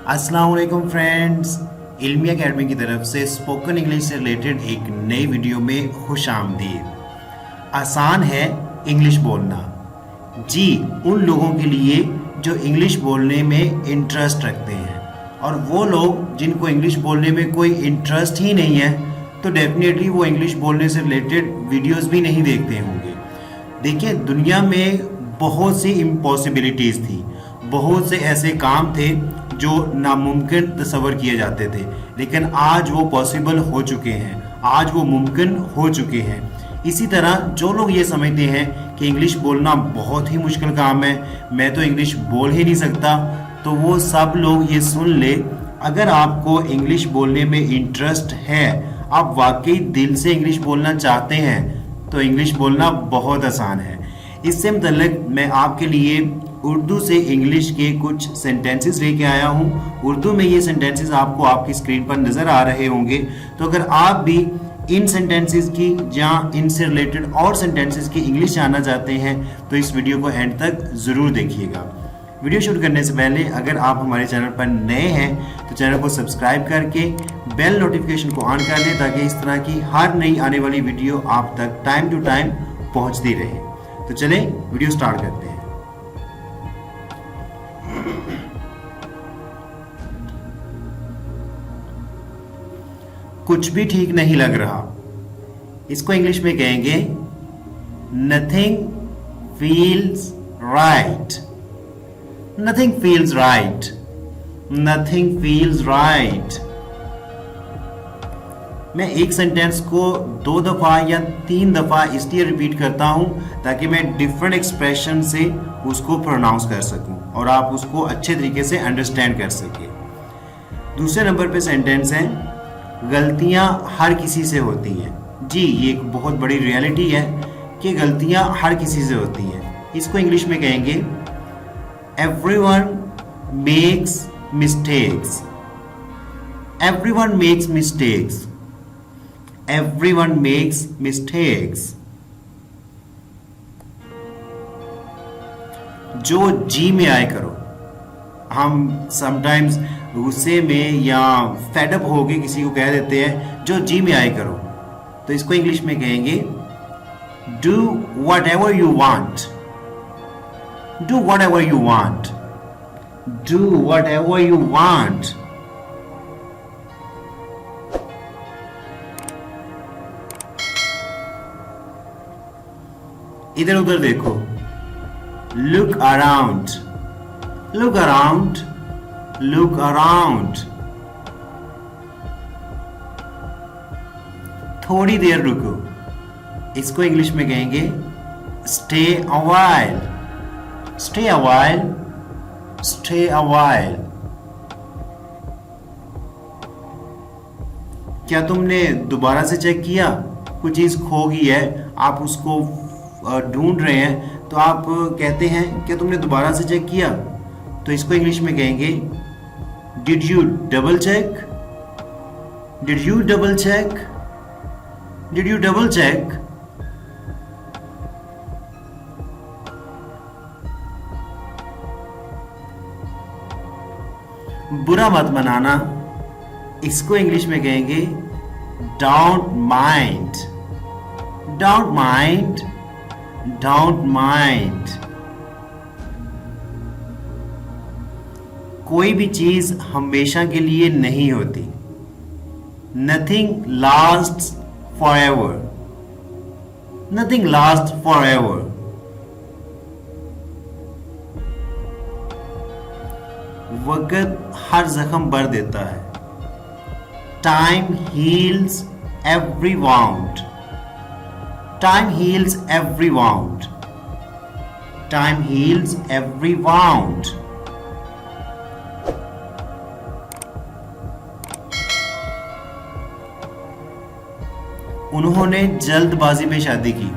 अस्सलाम वालेकुम फ्रेंड्स, इल्मी एकेडमी की तरफ से स्पोकन इंग्लिश से रिलेटेड एक नई वीडियो में खुश आमदीद। आसान है इंग्लिश बोलना जी उन लोगों के लिए जो इंग्लिश बोलने में इंटरेस्ट रखते हैं, और वो लोग जिनको इंग्लिश बोलने में कोई इंटरेस्ट ही नहीं है तो डेफिनेटली वो इंग्लिश बोलने से रिलेटेड वीडियोस भी नहीं देखते होंगे। देखिए, दुनिया में बहुत सी इम्पॉसिबिलिटीज़ थी, बहुत से ऐसे काम थे जो नामुमकिन तस्वर किए जाते थे, लेकिन आज वो पॉसिबल हो चुके हैं, आज वो मुमकिन हो चुके हैं। इसी तरह जो लोग ये समझते हैं कि इंग्लिश बोलना बहुत ही मुश्किल काम है, मैं तो इंग्लिश बोल ही नहीं सकता, तो वो सब लोग ये सुन ले, अगर आपको इंग्लिश बोलने में इंटरेस्ट है, आप वाकई दिल से इंग्लिश बोलना चाहते हैं, तो इंग्लिश बोलना बहुत आसान है। इससे मतलब मैं आपके लिए उर्दू से इंग्लिश के कुछ सेंटेंसेस लेके आया हूँ। उर्दू में ये सेंटेंसेस आपको आपकी स्क्रीन पर नज़र आ रहे होंगे, तो अगर आप भी इन सेंटेंसेस की या इनसे रिलेटेड और सेंटेंसेस की इंग्लिश जानना चाहते हैं तो इस वीडियो को एंड तक ज़रूर देखिएगा। वीडियो शुरू करने से पहले अगर आप हमारे चैनल पर नए हैं तो चैनल को सब्सक्राइब करके बेल नोटिफिकेशन को ऑन कर लें, ताकि इस तरह की हर नई आने वाली वीडियो आप तक टाइम टू टाइम पहुँचती रहे। तो चलें वीडियो स्टार्ट करते हैं। कुछ भी ठीक नहीं लग रहा, इसको इंग्लिश में कहेंगे nothing feels right. Nothing feels right, nothing feels right. मैं एक सेंटेंस को 2 दफ़ा या 3 दफ़ा इसलिए रिपीट करता हूं ताकि मैं डिफरेंट एक्सप्रेशन से उसको प्रोनाउंस कर सकूं और आप उसको अच्छे तरीके से अंडरस्टैंड कर सकें। दूसरे नंबर पे सेंटेंस है गलतियां हर किसी से होती हैं। जी, ये एक बहुत बड़ी रियलिटी है कि गलतियां हर किसी से होती हैं। इसको इंग्लिश में कहेंगे everyone makes mistakes. Everyone makes mistakes. Everyone makes mistakes. जो जी में आए करो। हम समटाइम्स गुस्से में या फेडअप हो के किसी को कह देते हैं जो जी में आए करो, तो इसको इंग्लिश में कहेंगे do what ever you want. Do what ever you want. Do what ever you want. इधर उधर देखो, look around. Look around. Look around. थोड़ी देर रुको, इसको इंग्लिश में कहेंगे stay a while. Stay a while. Stay a while. क्या तुमने दोबारा से चेक किया? कुछ चीज खो गई है, आप उसको ढूंढ रहे हैं, तो आप कहते हैं क्या तुमने दोबारा से चेक किया? तो इसको इंग्लिश में कहेंगे did you double check. Did you double check. Did you double check. बुरा मत मनाना, इसको इंग्लिश में कहेंगे don't mind. Don't mind. Don't mind. कोई भी चीज हमेशा के लिए नहीं होती। Nothing lasts for ever. Nothing last for ever. वक्त हर जख्म भर देता है। Time heals every wound. Time heals every wound. Time heals every wound. उन्होंने जल्दबाजी में शादी की।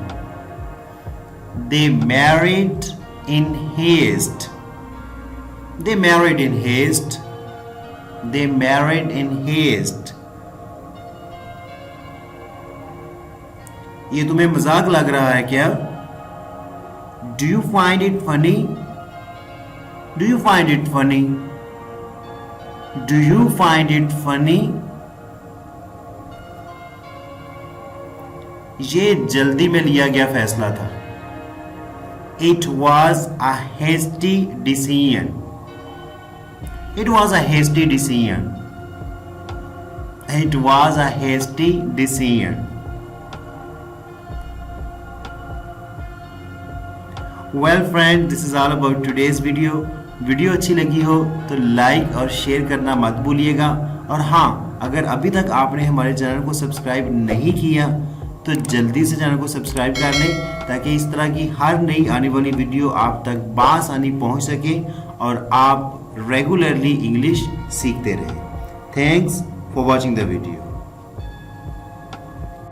They married in haste. They married in haste. They married in haste. ये तुम्हें मजाक लग रहा है क्या? Do you find it funny? Do you find it funny? Do you find it funny? ये जल्दी में लिया गया फैसला था। It was a hasty decision. It was a hasty decision. It was a hasty decision. Well friend, this is all about today's video. Video अच्छी लगी हो तो लाइक और शेयर करना मत भूलिएगा। और हाँ, अगर अभी तक आपने हमारे चैनल को सब्सक्राइब नहीं किया तो जल्दी से चैनल को सब्सक्राइब कर लें, ताकि इस तरह की हर नई आने वाली वीडियो आप तक बासानी पहुंच सके और आप रेगुलरली इंग्लिश सीखते रहें। Thanks for watching the video.